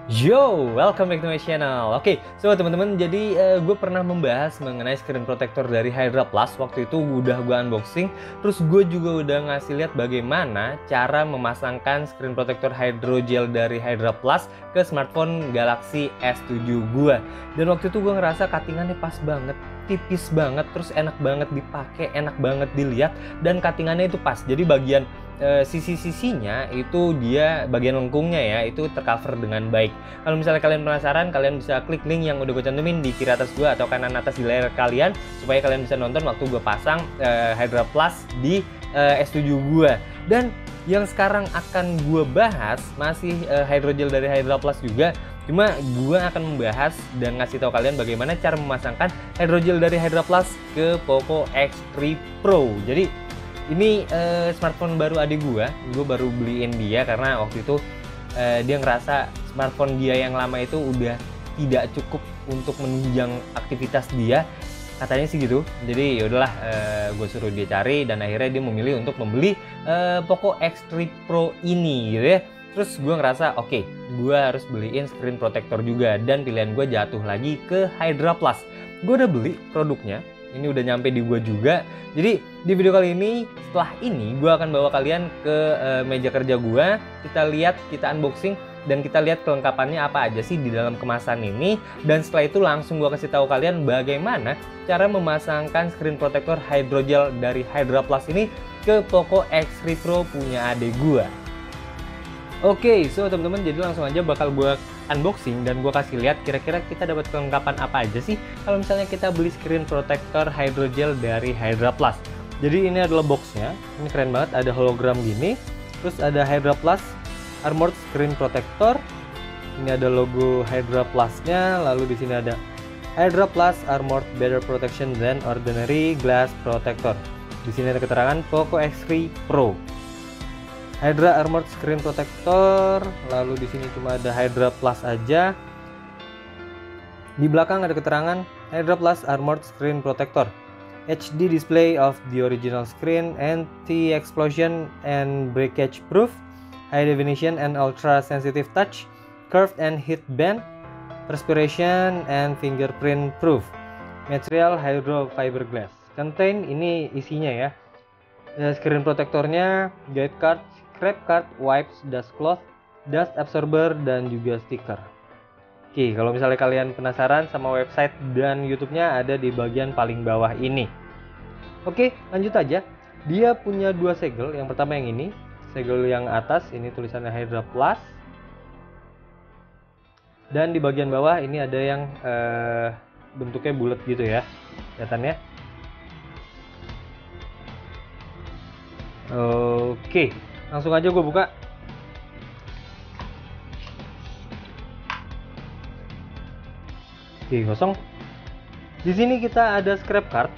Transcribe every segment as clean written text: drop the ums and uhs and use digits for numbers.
Yo, welcome back to my channel. Oke, so teman-teman, jadi gue pernah membahas mengenai screen protector dari Hydra Plus. Waktu itu udah gue unboxing, terus gue juga udah ngasih lihat bagaimana cara memasangkan screen protector hydrogel dari Hydra Plus ke smartphone Galaxy S7 gue. Dan waktu itu gue ngerasa cuttingannya pas banget, tipis banget, terus enak banget dipakai, enak banget dilihat, dan cuttingannya itu pas. Jadi bagian sisi-sisinya itu dia bagian lengkungnya ya itu tercover dengan baik. Kalau misalnya kalian penasaran, kalian bisa klik link yang udah gue cantumin di kiri atas gue atau kanan atas di layar kalian supaya kalian bisa nonton waktu gue pasang Hydra Plus di S7 gue. Dan yang sekarang akan gue bahas masih hydrogel dari Hydra Plus juga. Cuma gue akan membahas dan ngasih tahu kalian bagaimana cara memasangkan hydrogel dari Hydra Plus ke Poco X3 Pro. Jadi ini smartphone baru adik gue baru beliin dia karena waktu itu dia ngerasa smartphone dia yang lama itu udah tidak cukup untuk menunjang aktivitas dia, katanya sih gitu. Jadi yaudahlah, gue suruh dia cari dan akhirnya dia memilih untuk membeli Poco X3 Pro ini gitu ya. Terus gue ngerasa oke, gue harus beliin screen protector juga dan pilihan gue jatuh lagi ke Hydra Plus. Gue udah beli produknya, ini udah nyampe di gue juga. Jadi di video kali ini, setelah ini gue akan bawa kalian ke meja kerja gue. Kita lihat, kita unboxing, dan kita lihat kelengkapannya apa aja sih di dalam kemasan ini. Dan setelah itu langsung gue kasih tahu kalian bagaimana cara memasangkan screen protector hydrogel dari Hydra Plus ini ke Poco X3 Pro punya adik gue. Oke, so teman-teman, jadi langsung aja bakal gue unboxing dan gue kasih lihat kira-kira kita dapat kelengkapan apa aja sih kalau misalnya kita beli screen protector hydrogel dari Hydra Plus. Jadi ini adalah boxnya, ini keren banget, ada hologram gini, terus ada Hydra Plus Armored Screen Protector, ini ada logo Hydra Plus-nya, lalu di sini ada Hydra Plus Armored Better Protection than Ordinary Glass Protector. Di sini ada keterangan Poco X3 Pro. Hydra Armored Screen Protector, lalu di sini cuma ada Hydra Plus aja. Di belakang ada keterangan Hydra Plus Armored Screen Protector, HD display of the original screen, anti-explosion and breakage proof, high definition and ultra sensitive touch, curved and heat band, perspiration and fingerprint proof, material hydro fiberglass. Contain, ini isinya ya. Screen protectornya, guide card, scrap card, wipes, dust cloth, dust absorber, dan juga stiker. Oke, kalau misalnya kalian penasaran sama website dan YouTube-nya ada di bagian paling bawah ini. Oke, lanjut aja. Dia punya dua segel. Yang pertama yang ini, segel yang atas ini tulisannya Hydra Plus. Dan di bagian bawah ini ada yang bentuknya bulat gitu ya, kelihatannya. Oke, langsung aja gue buka. Oke, kosong. Di sini kita ada scrap card.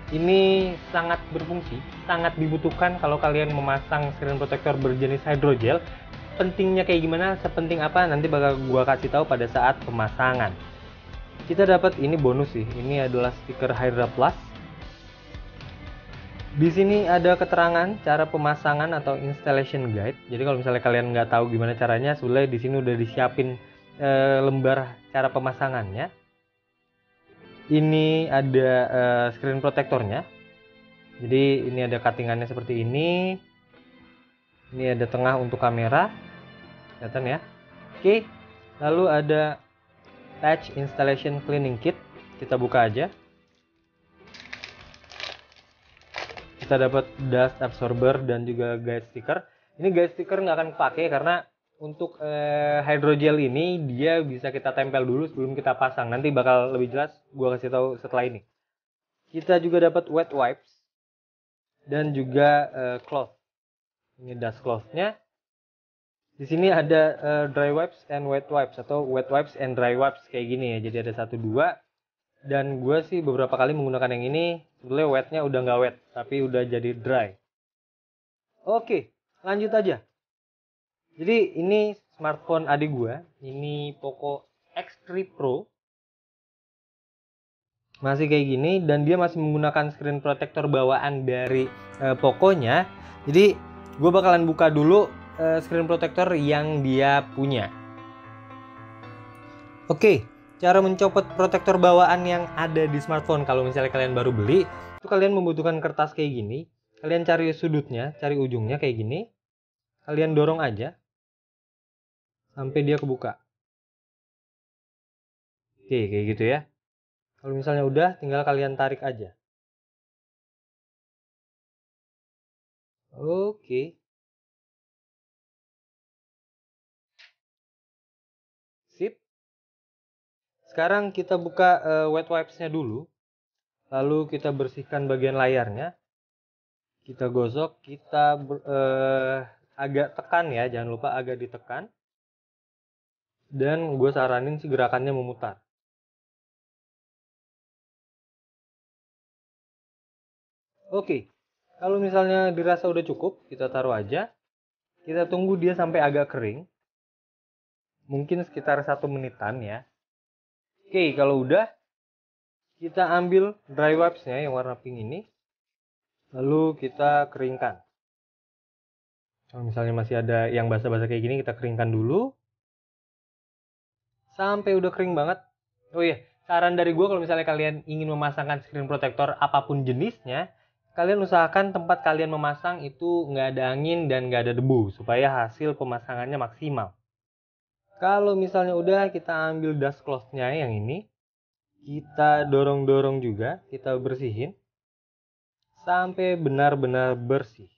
Ini sangat berfungsi, sangat dibutuhkan kalau kalian memasang screen protector berjenis hydrogel. Pentingnya kayak gimana, sepenting apa, nanti bakal gue kasih tahu pada saat pemasangan. Kita dapat ini bonus sih. Ini adalah stiker Hydra Plus. Di sini ada keterangan cara pemasangan atau installation guide. Jadi kalau misalnya kalian nggak tahu gimana caranya, sebenarnya di sini udah disiapin lembar cara pemasangannya. Ini ada screen protectornya. Jadi ini ada cuttingannya seperti ini. Ini ada tengah untuk kamera, kelihatan ya. Oke, lalu ada touch installation cleaning kit. Kita buka aja. Kita dapat dust absorber dan juga guide sticker. Ini guide sticker nggak akan pakai karena untuk hydrogel ini dia bisa kita tempel dulu sebelum kita pasang. Nanti bakal lebih jelas gua kasih tahu setelah ini. Kita juga dapat wet wipes dan juga cloth. Ini dust cloth-nya. Di sini ada dry wipes and wet wipes atau wet wipes and dry wipes kayak gini ya. Jadi ada 1 2. Dan gue sih beberapa kali menggunakan yang ini. Sebenarnya wetnya udah nggak wet, tapi udah jadi dry. Oke, lanjut aja. Jadi ini smartphone adik gue. Ini Poco X3 Pro. Masih kayak gini dan dia masih menggunakan screen protector bawaan dari Poco-nya. Jadi gue bakalan buka dulu screen protector yang dia punya. Oke, cara mencopot protektor bawaan yang ada di smartphone kalau misalnya kalian baru beli, itu kalian membutuhkan kertas kayak gini. Kalian cari sudutnya, cari ujungnya kayak gini. Kalian dorong aja sampai dia kebuka. Oke, kayak gitu ya. Kalau misalnya udah, tinggal kalian tarik aja. Oke. Sip. Sekarang kita buka wet wipes-nya dulu. Lalu kita bersihkan bagian layarnya. Kita gosok, kita agak tekan ya, jangan lupa agak ditekan. Dan gue saranin sih gerakannya memutar. Oke, kalau misalnya dirasa udah cukup, kita taruh aja. Kita tunggu dia sampai agak kering. Mungkin sekitar 1 menitan ya. Oke, kalau udah, kita ambil dry wipes-nya yang warna pink ini. Lalu kita keringkan. Kalau misalnya masih ada yang basah-basah kayak gini, kita keringkan dulu. Sampai udah kering banget. Oh iya, saran dari gue kalau misalnya kalian ingin memasangkan screen protector apapun jenisnya, kalian usahakan tempat kalian memasang itu nggak ada angin dan nggak ada debu, supaya hasil pemasangannya maksimal. Kalau misalnya udah, kita ambil dust cloth-nya yang ini, kita dorong-dorong juga, kita bersihin sampai benar-benar bersih.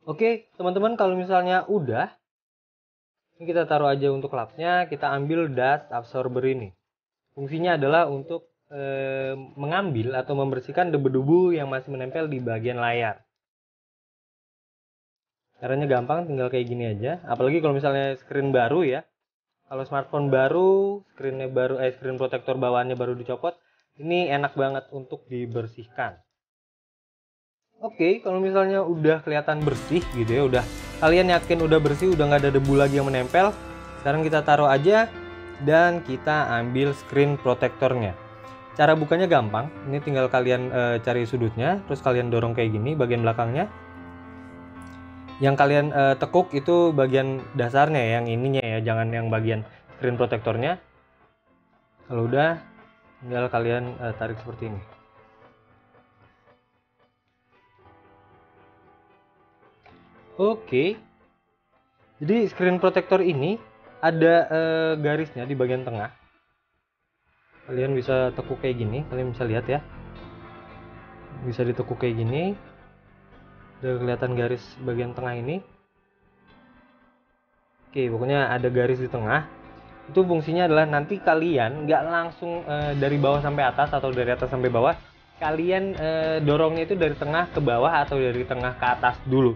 Oke, teman-teman, kalau misalnya udah, ini kita taruh aja untuk lapsnya, kita ambil dust absorber ini. Fungsinya adalah untuk mengambil atau membersihkan debu-debu yang masih menempel di bagian layar. Caranya gampang, tinggal kayak gini aja. Apalagi kalau misalnya screen baru ya. Kalau smartphone baru, screen protector bawaannya baru dicopot, ini enak banget untuk dibersihkan. Oke, kalau misalnya udah kelihatan bersih gitu ya, udah kalian yakin udah bersih, udah nggak ada debu lagi yang menempel, sekarang kita taruh aja dan kita ambil screen protectornya. Cara bukanya gampang, ini tinggal kalian cari sudutnya, terus kalian dorong kayak gini bagian belakangnya. Yang kalian tekuk itu bagian dasarnya, yang ininya ya, jangan yang bagian screen protectornya. Kalau udah, tinggal kalian tarik seperti ini. Oke, jadi screen protector ini ada garisnya di bagian tengah. Kalian bisa tekuk kayak gini, kalian bisa lihat ya. Bisa ditekuk kayak gini. Udah kelihatan garis bagian tengah ini. Oke, pokoknya ada garis di tengah. Itu fungsinya adalah nanti kalian nggak langsung dari bawah sampai atas atau dari atas sampai bawah. Kalian dorongnya itu dari tengah ke bawah atau dari tengah ke atas dulu.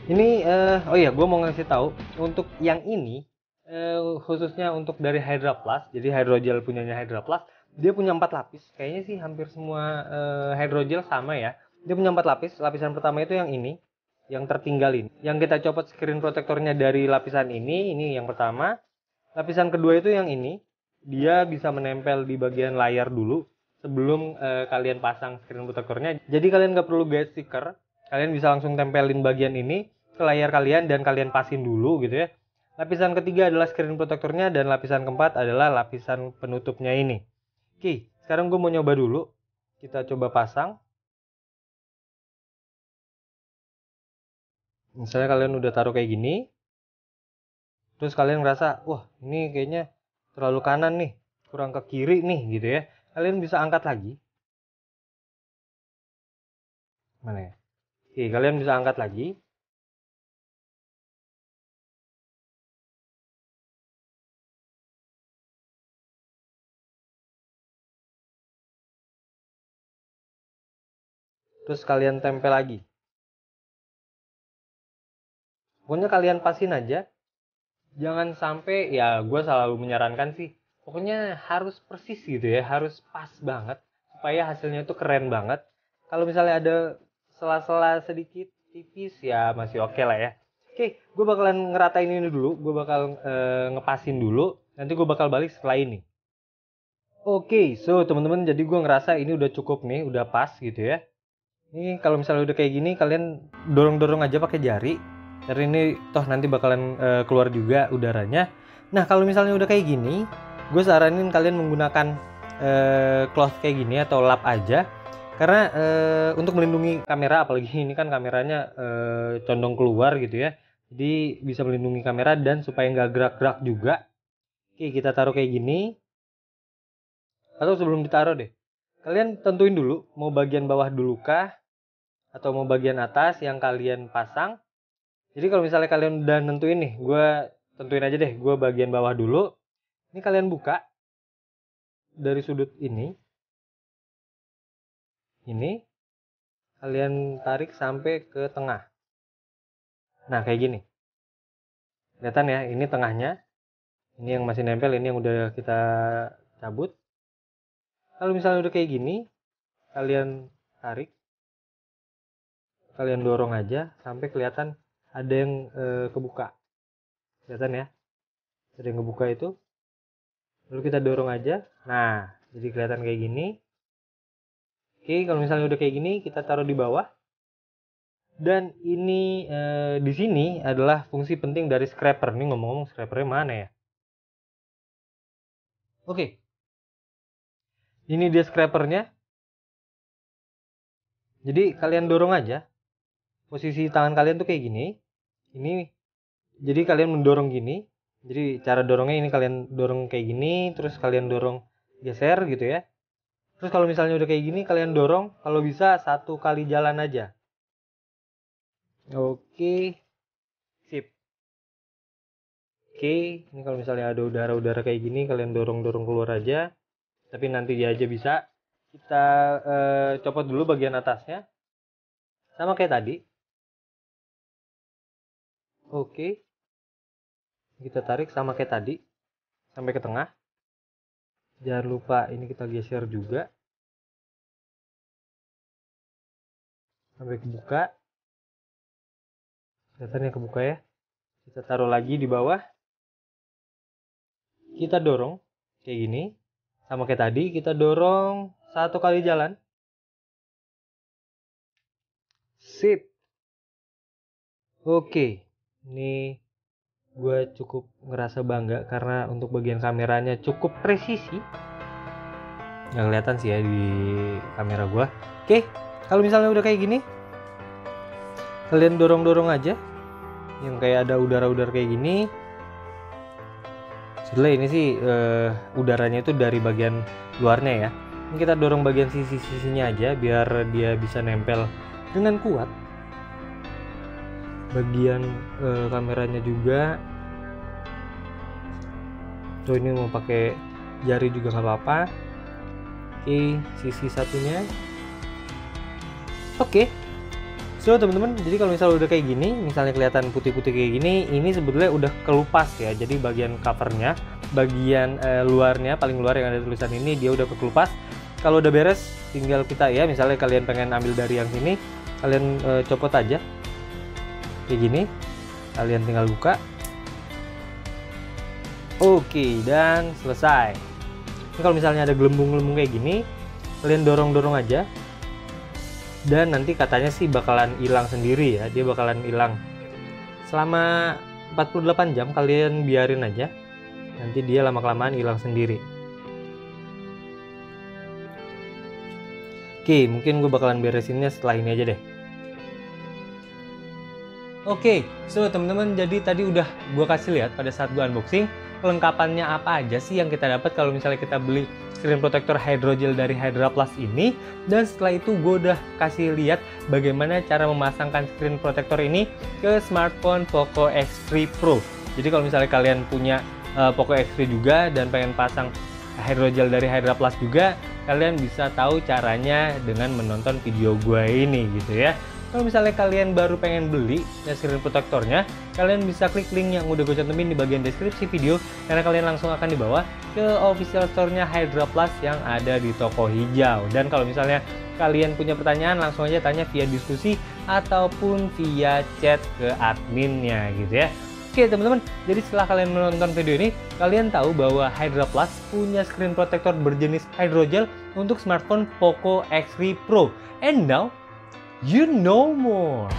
Ini oh iya, gue mau ngasih tahu untuk yang ini khususnya untuk dari Hydra Plus. Jadi hydrogel punyanya Hydra Plus, dia punya 4 lapis. Kayaknya sih hampir semua hydrogel sama ya. Dia punya 4 lapis. Lapisan pertama itu yang ini, yang tertinggalin. Yang kita copot screen protectornya dari lapisan ini yang pertama. Lapisan kedua itu yang ini, dia bisa menempel di bagian layar dulu sebelum kalian pasang screen protectornya. Jadi kalian nggak perlu gaya stiker. Kalian bisa langsung tempelin bagian ini ke layar kalian dan kalian pasin dulu gitu ya. Lapisan ketiga adalah screen protectornya dan lapisan keempat adalah lapisan penutupnya ini. Oke, sekarang gue mau nyoba dulu. Kita coba pasang. Misalnya kalian udah taruh kayak gini. Terus kalian ngerasa, wah ini kayaknya terlalu kanan nih, kurang ke kiri nih gitu ya. Kalian bisa angkat lagi. Mana ya? Oke, kalian bisa angkat lagi. Terus kalian tempel lagi. Pokoknya kalian pasin aja. Jangan sampai, ya gue selalu menyarankan sih, pokoknya harus persis gitu ya, harus pas banget. Supaya hasilnya itu keren banget. Kalau misalnya ada sela-sela sedikit tipis ya masih oke lah ya. Oke, gue bakalan ngeratain ini dulu, gue bakal ngepasin dulu, nanti gue bakal balik setelah ini. Oke, so teman-teman, jadi gue ngerasa ini udah cukup nih, udah pas gitu ya. Ini kalau misalnya udah kayak gini, kalian dorong-dorong aja pakai jari. Karena ini toh nanti bakalan keluar juga udaranya. Nah kalau misalnya udah kayak gini, gue saranin kalian menggunakan cloth kayak gini atau lap aja. Karena untuk melindungi kamera, apalagi ini kan kameranya condong keluar gitu ya. Jadi bisa melindungi kamera dan supaya nggak gerak-gerak juga. Oke, kita taruh kayak gini. Atau sebelum ditaruh deh, kalian tentuin dulu mau bagian bawah dulu kah atau mau bagian atas yang kalian pasang. Jadi kalau misalnya kalian udah nentuin nih, gue tentuin aja deh, gue bagian bawah dulu. Ini kalian buka dari sudut ini kalian tarik sampai ke tengah. Nah kayak gini, kelihatan ya, ini tengahnya, ini yang masih nempel, ini yang udah kita cabut. Kalau misalnya udah kayak gini, kalian tarik, kalian dorong aja sampai kelihatan ada yang kebuka. Kelihatan ya, ada yang kebuka itu. Lalu kita dorong aja. Nah, jadi kelihatan kayak gini. Oke, kalau misalnya udah kayak gini, kita taruh di bawah. Dan ini di sini adalah fungsi penting dari scraper. Nih ngomong-ngomong scrapernya mana ya? Oke. Ini dia scrapernya. Jadi kalian dorong aja. Posisi tangan kalian tuh kayak gini. Ini jadi kalian mendorong gini. Jadi cara dorongnya ini kalian dorong kayak gini, terus kalian dorong geser gitu ya. Terus kalau misalnya udah kayak gini kalian dorong, kalau bisa 1 kali jalan aja. Oke. Sip. Oke, ini kalau misalnya ada udara-udara kayak gini kalian dorong-dorong keluar aja. Tapi nanti dia aja bisa. Kita copot dulu bagian atasnya. Sama kayak tadi. Oke. Kita tarik sama kayak tadi. Sampai ke tengah. Jangan lupa ini kita geser juga. Sampai kebuka. Kelihatannya kebuka ya. Kita taruh lagi di bawah. Kita dorong. Kayak gini. Sama kayak tadi, kita dorong 1 kali jalan. Sip. Oke. Ini gue cukup ngerasa bangga karena untuk bagian kameranya cukup presisi. Nggak kelihatan sih ya di kamera gue. Oke. Kalau misalnya udah kayak gini, kalian dorong-dorong aja. Yang kayak ada udara-udara kayak gini. Sebenarnya ini sih udaranya itu dari bagian luarnya ya. Ini kita dorong bagian sisi-sisinya aja biar dia bisa nempel dengan kuat. Bagian kameranya juga. Tuh ini mau pakai jari juga nggak apa-apa. Oke, sisi satunya. Oke. So teman-teman, jadi kalau misalnya udah kayak gini, misalnya kelihatan putih-putih kayak gini, ini sebetulnya udah kelupas ya. Jadi bagian covernya, bagian luarnya, paling luar yang ada tulisan ini, dia udah kelupas. Kalau udah beres, tinggal kita ya, misalnya kalian pengen ambil dari yang sini, kalian copot aja. Kayak gini, kalian tinggal buka. Oke, dan selesai. Ini kalau misalnya ada gelembung-gelembung kayak gini, kalian dorong-dorong aja. Dan nanti katanya sih bakalan hilang sendiri ya, dia bakalan hilang selama 48 jam. Kalian biarin aja, nanti dia lama-kelamaan hilang sendiri. Oke, mungkin gue bakalan beresinnya setelah ini aja deh. Oke, so teman-teman, jadi tadi udah gue kasih lihat pada saat gue unboxing kelengkapannya apa aja sih yang kita dapat kalau misalnya kita beli screen protector hydrogel dari Hydra Plus ini. Dan setelah itu gue udah kasih lihat bagaimana cara memasangkan screen protector ini ke smartphone Poco X3 Pro. Jadi kalau misalnya kalian punya Poco X3 juga dan pengen pasang hydrogel dari Hydra Plus juga, kalian bisa tahu caranya dengan menonton video gue ini gitu ya. Kalau misalnya kalian baru pengen beli screen protectornya, kalian bisa klik link yang udah gue cantumin di bagian deskripsi video, karena kalian langsung akan dibawa ke official store-nya Hydra Plus yang ada di toko hijau. Dan kalau misalnya kalian punya pertanyaan, langsung aja tanya via diskusi ataupun via chat ke adminnya gitu ya. Oke teman-teman, jadi setelah kalian menonton video ini, kalian tahu bahwa Hydra Plus punya screen protector berjenis hydrogel untuk smartphone Poco X3 Pro. And now, you know more.